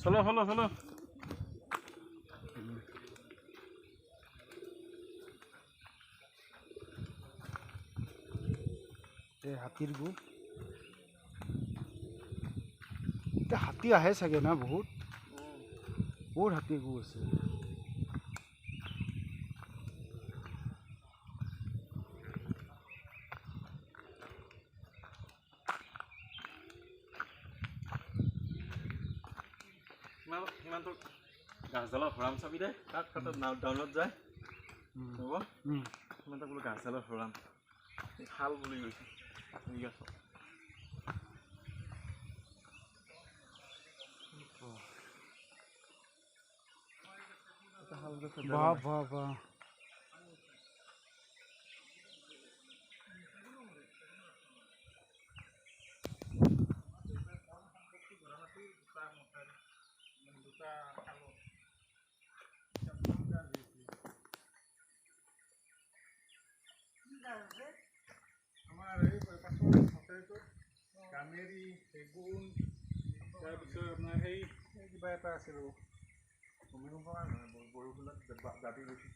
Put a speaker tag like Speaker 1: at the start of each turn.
Speaker 1: চলো চলো চলো
Speaker 2: হাতীৰ গু এতিয়া হাতী আহে চাগে না বহুত হাতীৰ গু আছে
Speaker 1: সিমানটো গাছডালৰ ভৰাম চাবি দে তাত ডাউনত যায় হ'ব সিমানটো বোলো গাছডালৰ ভৰাম শাল বুলি কৈছে ঠিক আছে
Speaker 2: বাহ বাহ বাহ
Speaker 3: আমাৰ এই পাছতো গামেৰি চেগুন তাৰপিছত আপোনাৰ সেই কিবা এটা আছিল ভূমিকম্প নহয় বৰষুণত দাবি গৈছে